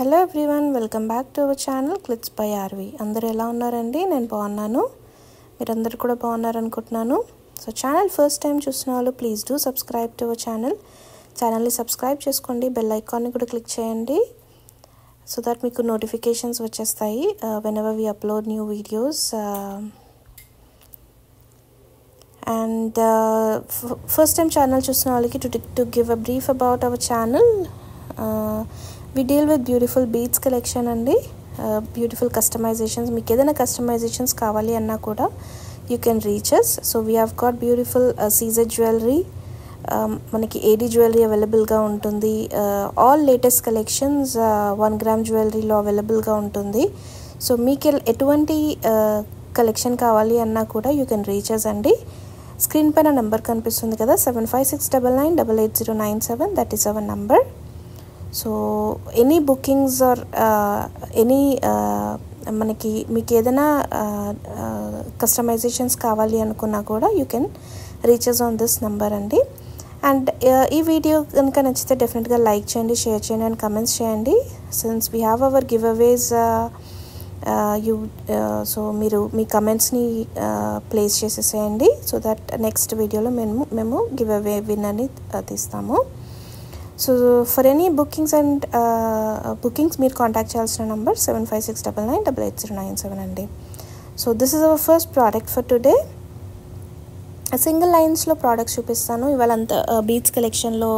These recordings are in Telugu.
Hello everyone, welcome back to our channel క్లిట్స్ బై ఆర్వి. అందరూ ఎలా ఉన్నారండి? నేను బాగున్నాను, మీరందరూ కూడా బాగున్నారు అనుకుంటున్నాను. సో ఛానల్ ఫస్ట్ టైం చూసిన వాళ్ళు please do subscribe to our ఛానల్ని సబ్స్క్రైబ్ చేసుకోండి, బెల్ ఐకాన్ని కూడా క్లిక్ చేయండి సో దట్ మీకు నోటిఫికేషన్స్ వచ్చేస్తాయి whenever we upload new videos. And first time channel chusina valiki to give a brief about our channel. We deal with beautiful beads collection andi, beautiful customizations. Meeku edaina customizations kavali anna kuda you can reach us. So we have got beautiful CZ jewelry, మనకి AD జ్యువెలరీ అవైలబుల్గా ఉంటుంది. ఆల్ లేటెస్ట్ కలెక్షన్స్ 1 gram జ్యువెలరీలో అవైలబుల్గా ఉంటుంది. సో మీకు ఎటువంటి కలెక్షన్ కావాలి అన్నా కూడా యూ కెన్ రీచర్స్ అండి. స్క్రీన్ పైన నెంబర్ కనిపిస్తుంది కదా, 7569988097, that is our number. So any bookings or any మీకు ఏదైనా కస్టమైజేషన్స్ కావాలి అనుకున్నా కూడా you can reaches on this number అండి. అండ్ ఈ వీడియో కనుక నచ్చితే డెఫినెట్గా లైక్ చేయండి, షేర్ చేయండి అండ్ కమెంట్స్ చేయండి. Since we have our giveaways, so మీరు మీ కమెంట్స్ని ప్లేస్ చేసేసేయండి సో దట్ నెక్స్ట్ వీడియోలో మేము గివ్ అవే విన్నర్ని తీస్తాము. So for any bookings and bookings మీరు కాంటాక్ట్ చేయాల్సిన నంబర్ 7569988097 అండి. So this is our first product for today. Single లైన్స్లో ప్రోడక్ట్స్ చూపిస్తాను ఇవాళ. అంతా బీడ్స్ కలెక్షన్లో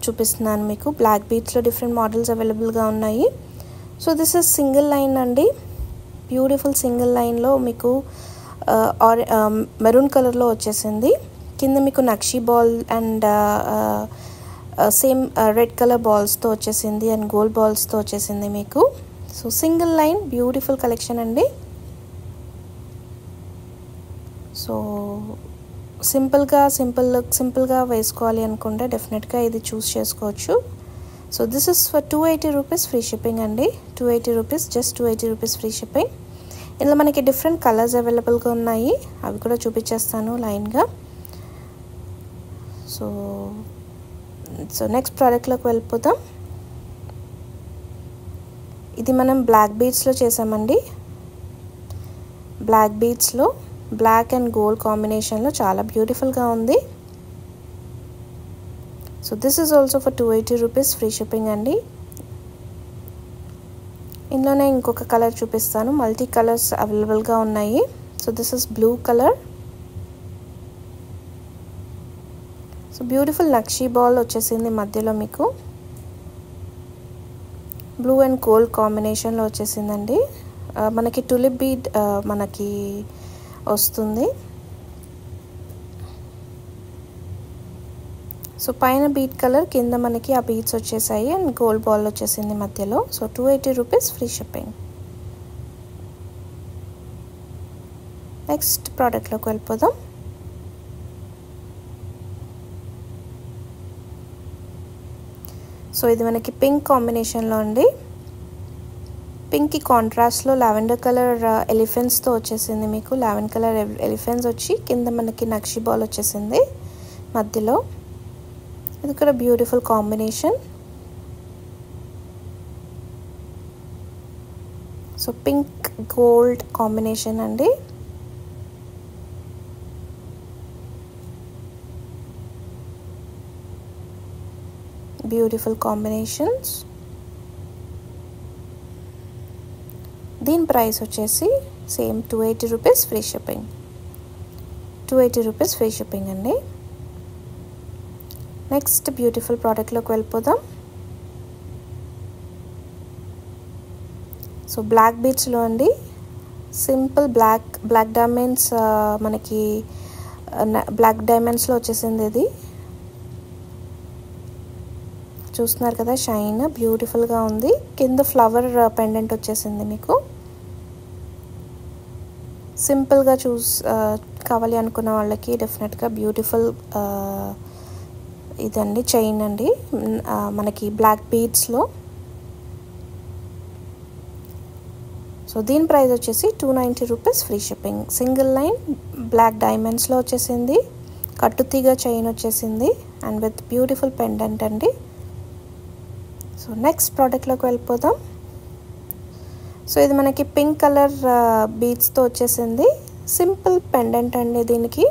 చూపిస్తున్నాను మీకు. బ్లాక్ బీడ్స్లో డిఫరెంట్ మోడల్స్ అవైలబుల్గా ఉన్నాయి. So this is single line అండి, బ్యూటిఫుల్ సింగిల్ లైన్లో మీకు మెరూన్ కలర్లో వచ్చేసింది. కింద మీకు నక్షి ball and same red colour బాల్స్తో వచ్చేసింది అండ్ గోల్డ్ బాల్స్తో వచ్చేసింది మీకు. So single line beautiful collection అండి. సో సింపుల్గా వేసుకోవాలి అనుకుంటే డెఫినెట్గా ఇది చూస్ చేసుకోవచ్చు. So this is for 280 rupees free shipping అండి. 280 rupees, just 280 rupees free shipping. ఇందులో మనకి డిఫరెంట్ కలర్స్ అవైలబుల్గా ఉన్నాయి, అవి కూడా చూపించేస్తాను లైన్గా. సో నెక్స్ట్ ప్రోడక్ట్లోకి వెళ్ళిపోతాం. ఇది మనం బ్లాక్ బీడ్స్లో చేసామండి. బ్లాక్ బీడ్స్లో బ్లాక్ అండ్ గోల్డ్ కాంబినేషన్లో చాలా బ్యూటిఫుల్గా ఉంది. So this is also for 280 rupees free shipping అండి. ఇందులోనే ఇంకొక కలర్ చూపిస్తాను, మల్టీ కలర్స్ అవైలబుల్గా ఉన్నాయి. So this is blue colour. So beautiful nakshi ball వచ్చేసింది మధ్యలో మీకు, బ్లూ అండ్ గోల్డ్ కాంబినేషన్లో వచ్చేసిందండి. మనకి టులిప్ బీడ్ మనకి వస్తుంది. సో పైన బీట్ కలర్, కింద మనకి ఆ బీట్స్ వచ్చేసాయి అండ్ గోల్డ్ బాల్ వచ్చేసింది మధ్యలో. So 280 rupees free shipping. Next ప్రోడక్ట్లోకి వెళ్ళిపోదాం. సో ఇది మనకి పింక్ కాంబినేషన్లో అండి. పింక్కి కాంట్రాస్ట్లో లావెండర్ కలర్ ఎలిఫెంట్స్తో వచ్చేసింది మీకు. లావెండర్ కలర్ ఎలిఫెంట్స్ వచ్చి కింద మనకి నక్షి బాల్ వచ్చేసింది మధ్యలో. ఇది కూడా beautiful combination. So pink gold combination అండి. Beautiful combinations. దీని ప్రైస్ వచ్చేసి same 280 rupees free shipping. 280 rupees free shipping అండి. నెక్స్ట్ బ్యూటిఫుల్ ప్రోడక్ట్లోకి వెళ్ళిపోదాం. సో బ్లాక్ బీడ్స్లో అండి, సింపుల్ బ్లాక్ డైమండ్స్ మనకి బ్లాక్ డైమండ్స్లో వచ్చేసింది. ఇది చూస్తున్నారు కదా, షైన్ బ్యూటిఫుల్గా ఉంది. కింద ఫ్లవర్ పెండెంట్ వచ్చేసింది మీకు. సింపుల్గా కావాలి అనుకున్న వాళ్ళకి డెఫినెట్గా బ్యూటిఫుల్ ఇదండి చైన్ అండి మనకి బ్లాక్ బీడ్స్లో. సో దీని ప్రైస్ వచ్చేసి 290 rupees free shipping. Single line black డైమండ్స్లో వచ్చేసింది, కట్టుతీగ చైన్ వచ్చేసింది అండ్ విత్ బ్యూటిఫుల్ పెండెంట్ అండి. సో సో నెక్స్ట్ ప్రోడక్ట్లోకి వెళ్ళిపోదాం. సో ఇది మనకి పింక్ కలర్ బీడ్స్తో వచ్చేసింది. సింపుల్ పెండెంట్ అండి, దీనికి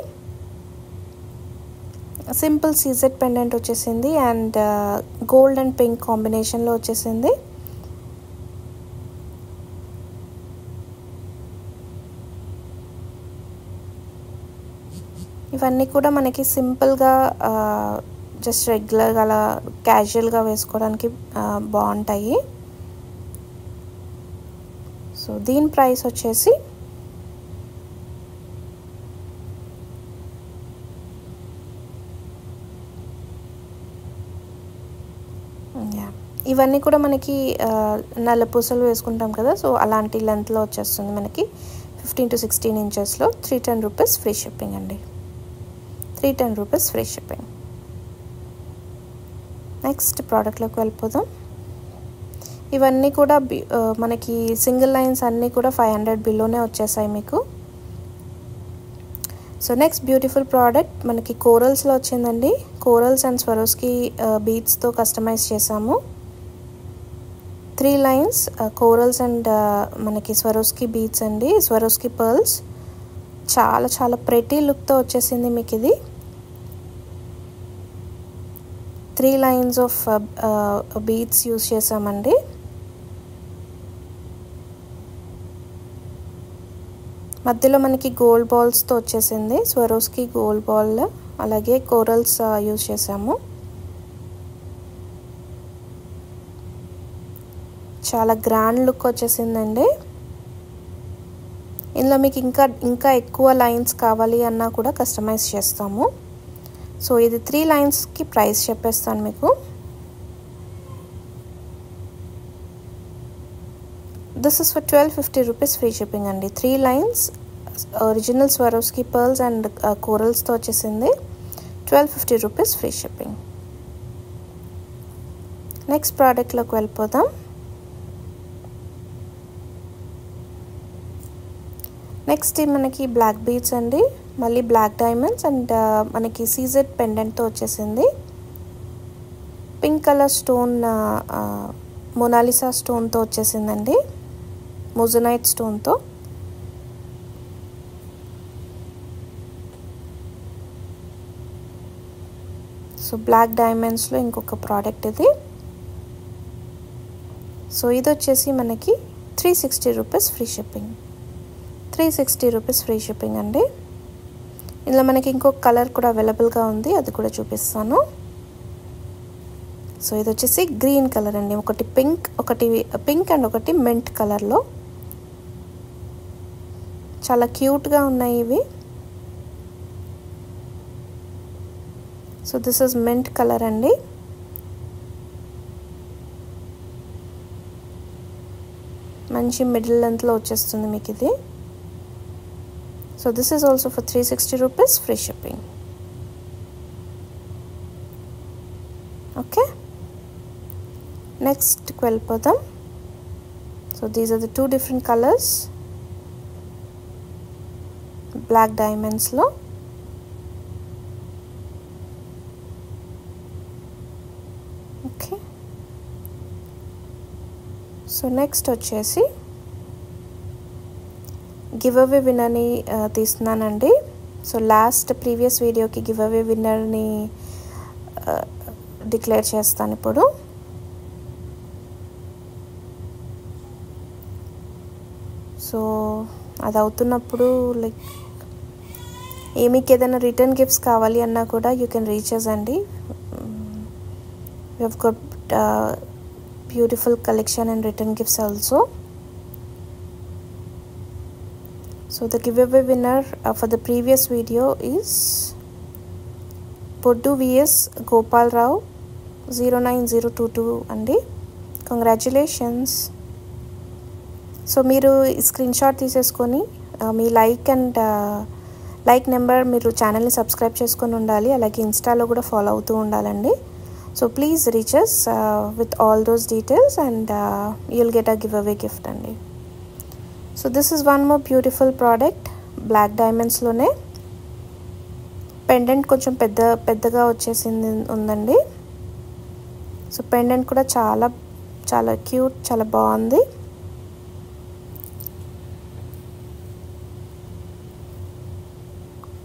సింపుల్ సీజెడ్ పెండెంట్ వచ్చేసింది అండ్ గోల్డ్ అండ్ పింక్ కాంబినేషన్లో వచ్చేసింది. ఇవన్నీ కూడా మనకి సింపుల్గా జస్ట్ రెగ్యులర్గా అలా క్యాజువల్గా వేసుకోవడానికి బాగుంటాయి. సో దీని ప్రైస్ వచ్చేసి ఇవన్నీ కూడా మనకి నల్ల పూసలు వేసుకుంటాం కదా, సో అలాంటి లెంత్లో వచ్చేస్తుంది మనకి 15 to 16 ఇంచెస్లో. 310 రూపీస్ ఫ్రీ షిప్పింగ్ అండి. 310 రూపీస్ ఫ్రీ షిప్పింగ్. నెక్స్ట్ ప్రోడక్ట్లోకి వెళ్ళిపోదాం. ఇవన్నీ కూడా మనకి సింగిల్ లైన్స్ అన్నీ కూడా 500 బిలోనే వచ్చేసాయి మీకు. సో నెక్స్ట్ బ్యూటిఫుల్ ప్రోడక్ట్ మనకి కోరల్స్లో వచ్చిందండి. కోరల్స్ అండ్ స్వరోస్కి బీడ్స్తో కస్టమైజ్ చేసాము. 3 లైన్స్ కోరల్స్ అండ్ మనకి స్వరోస్కి బీడ్స్ అండి, స్వరోస్కి పర్ల్స్. చాలా చాలా ప్రెటీ లుక్తో వచ్చేసింది మీకు ఇది. 3 లైన్స్ ఆఫ్ బీడ్స్ యూస్ చేసామండి. మధ్యలో మనకి గోల్డ్ బాల్స్తో వచ్చేసింది. స్వరోస్కి గోల్డ్ బాల్, అలాగే కోరల్స్ యూస్ చేసాము. చాలా గ్రాండ్ లుక్ వచ్చేసిందండి. ఇందులో మీకు ఇంకా ఎక్కువ లైన్స్ కావాలి అన్నా కూడా కస్టమైజ్ చేస్తాము. సో ఇది 3 లైన్స్కి ప్రైస్ చెప్పేస్తాను మీకు. This is for 1250 rupees free shipping అండి. 3 lines original Swarovski pearls and కోరల్స్తో వచ్చేసింది. 1250 రూపీస్ ఫ్రీ షిప్పింగ్. నెక్స్ట్ ప్రోడక్ట్లోకి వెళ్ళిపోదాం. నెక్స్ట్ మనకి బ్లాక్ బీడ్స్ అండి, మళ్ళీ బ్లాక్ డైమండ్స్ అండ్ మనకి సీజెడ్ పెండెంట్తో వచ్చేసింది. పింక్ కలర్ స్టోన్ మొనాలిసా స్టోన్తో వచ్చేసిందండి, మోజనైట్ స్టోన్తో. సో బ్లాక్ డైమండ్స్లో ఇంకొక ప్రోడక్ట్ ఇది. సో ఇది వచ్చేసి మనకి 360 rupees free shipping. 360 rupees free shipping అండి. ఇందులో మనకి ఇంకొక కలర్ కూడా అవైలబుల్గా ఉంది, అది కూడా చూపిస్తాను. సో ఇది వచ్చేసి గ్రీన్ కలర్ అండి, ఒకటి పింక్ అండ్ ఒకటి మెంట్ కలర్లో. చాలా క్యూట్గా ఉన్నాయి ఇవి. So this is mint colour అండి. మంచి మిడిల్ లెంత్లో వచ్చేస్తుంది మీకు ఇది. So this is also for 360 rupees free shipping. Okay, నెక్స్ట్కి వెళ్ళిపోదాం. So these are the 2 different colours black డైమండ్స్లో. ఓకే, సో నెక్స్ట్ వచ్చేసి గివ్ అవే విన్నర్ని తీస్తున్నానండి. సో లాస్ట్ ప్రీవియస్ వీడియోకి గివ్ అవే విన్నర్ని డిక్లేర్ చేస్తాను ఇప్పుడు. సో అది అవుతున్నప్పుడు లైక్ మీకు ఏదైనా రిటర్న్ గిఫ్ట్స్ కావాలి అన్నా కూడా యూ కెన్ రీచ్ అస్ అండి. We have got beautiful collection and return gifts also. So the giveaway winner for the previous video is Poddu vs Gopal Rao 09022 అండి. కంగ్రాచులేషన్స్. సో మీరు స్క్రీన్ షాట్ తీసేసుకొని మీ లైక్ నెంబర్ మీరు ఛానల్ని సబ్స్క్రైబ్ చేసుకొని ఉండాలి, అలాగే ఇన్స్టాలో కూడా ఫాలో అవుతూ ఉండాలండి. So please reach us with all those details and you'll get a giveaway gift అండి. So this is one more beautiful product black డైమండ్స్లోనే. పెండెంట్ కొంచెం పెద్దగా వచ్చేసింది ఉందండి. సో పెండెంట్ కూడా చాలా చాలా క్యూట్, చాలా బాగుంది.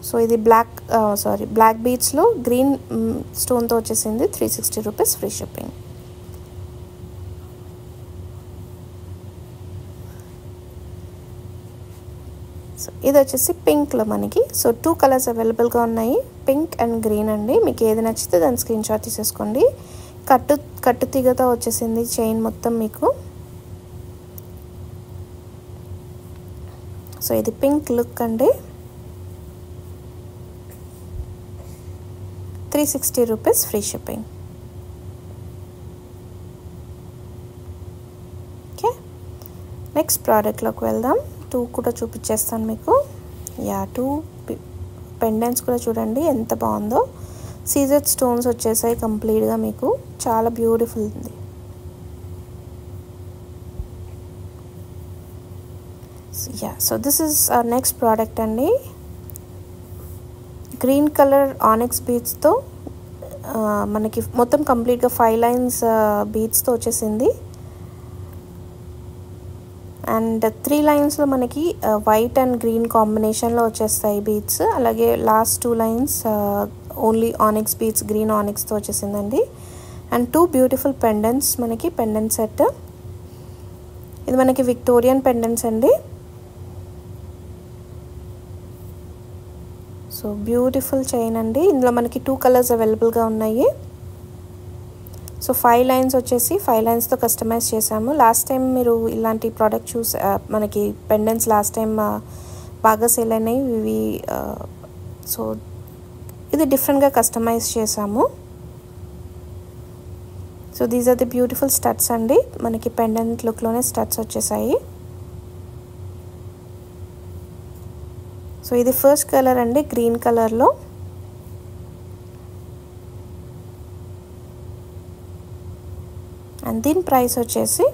సో ఇది బ్లాక్ బీడ్స్లో గ్రీన్ స్టోన్తో వచ్చేసింది. 360 రూపీస్ ఫ్రీ షిప్పింగ్. సో ఇది వచ్చేసి పింక్లో మనకి. సో 2 కలర్స్ అవైలబుల్గా ఉన్నాయి, పింక్ అండ్ గ్రీన్ అండి. మీకు ఏది నచ్చితే దాని స్క్రీన్ షాట్ తీసేసుకోండి. కట్టు తీగతో వచ్చేసింది చైన్ మొత్తం మీకు. సో ఇది పింక్ లుక్ అండి. 360 rupees free shipping. Okay, next ప్రోడక్ట్లోకి వెళ్దాం. 2 కూడా చూపించేస్తాను మీకు. 2 పెండెంట్స్ కూడా చూడండి ఎంత బాగుందో. సీజెడ్ స్టోన్స్ వచ్చేసాయి కంప్లీట్గా మీకు. చాలా బ్యూటిఫుల్ ఉంది. So this is our next product అండి. గ్రీన్ కలర్ ఆనిక్స్ బీడ్స్తో మనకి మొత్తం కంప్లీట్గా 5 లైన్స్ బీడ్స్తో వచ్చేసింది. అండ్ 3 లైన్స్లో మనకి వైట్ అండ్ గ్రీన్ కాంబినేషన్లో వచ్చేస్తాయి బీడ్స్. అలాగే last 2 lines only onyx beads, green ఆనిక్స్తో వచ్చేసిందండి. అండ్ 2 బ్యూటిఫుల్ పెండెంట్స్ మనకి, పెండెంట్ సెట్. ఇది మనకి విక్టోరియన్ పెండెంట్స్ అండి. సో బ్యూటిఫుల్ చైన్ అండి. ఇందులో మనకి 2 కలర్స్ అవైలబుల్గా ఉన్నాయి. సో 5 లైన్స్ వచ్చేసి 5 లైన్స్తో కస్టమైజ్ చేసాము. లాస్ట్ టైం మీరు ఇలాంటి ప్రోడక్ట్ మనకి పెండెంట్స్ లాస్ట్ టైం బాగా సేల్ అయినాయి ఇవి. సో ఇది డిఫరెంట్గా కస్టమైజ్ చేసాము. So these are the beautiful studs అండి. మనకి పెండెంట్ లుక్లోనే స్టడ్స్ వచ్చేసాయి. సో ఇది ఫస్ట్ కలర్ అండి, గ్రీన్ కలర్లో. అండ్ దీని ప్రైస్ వచ్చేసి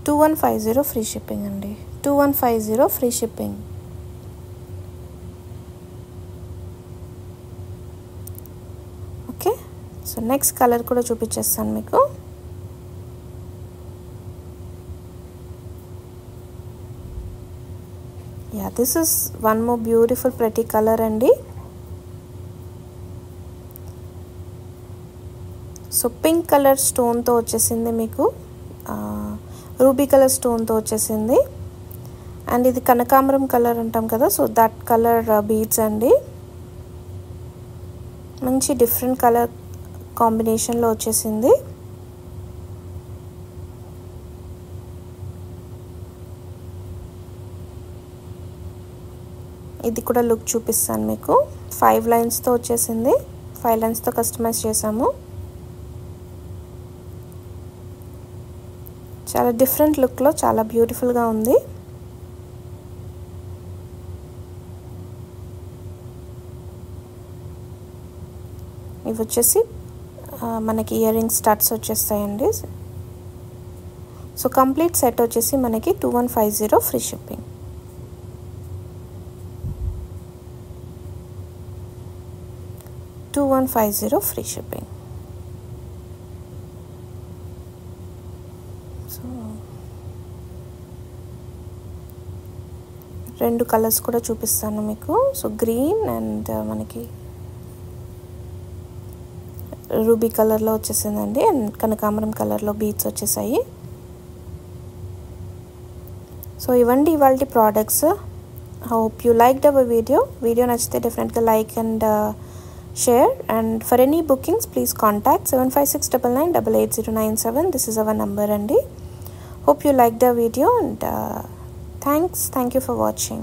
$2150 ఫ్రీ షిప్పింగ్ అండి. 2150 free shipping. Okay, so next colour కూడా చూపించేస్తాను మీకు. This is one more beautiful pretty colour అండి. సో పింక్ కలర్ స్టోన్తో వచ్చేసింది మీకు, రూబీ కలర్ స్టోన్తో వచ్చేసింది. అండ్ ఇది కనకాంబరం కలర్ అంటాం కదా, సో దట్ కలర్ బీడ్స్ అండి. మంచి డిఫరెంట్ కలర్ కాంబినేషన్లో వచ్చేసింది. ఇది కూడా లుక్ చూపిస్తాను మీకు. 5 లైన్స్తో వచ్చేసింది. 5 లైన్స్తో కస్టమైజ్ చేసాము. చాలా డిఫరెంట్ లుక్లో చాలా బ్యూటిఫుల్గా ఉంది. ఇవి వచ్చేసి మనకి ఇయర్ రింగ్ స్టడ్స్ వచ్చేస్తాయండి. సో కంప్లీట్ సెట్ వచ్చేసి మనకి 2150 free shipping. $2150 free shipping. So 2 colours కూడా చూపిస్తాను మీకు. సో గ్రీన్ అండ్ మనకి రూబీ కలర్లో వచ్చేసిందండి. అండ్ కనకాంబరం కలర్లో బీడ్స్ వచ్చేసాయి. సో ఇవండి ఇవాల్టి products. Hope you liked hour video నచ్చితే డెఫినెట్గా like and share, and for any bookings please contact 7569988097. This is our number andi. Hope you liked the video, and thank you for watching.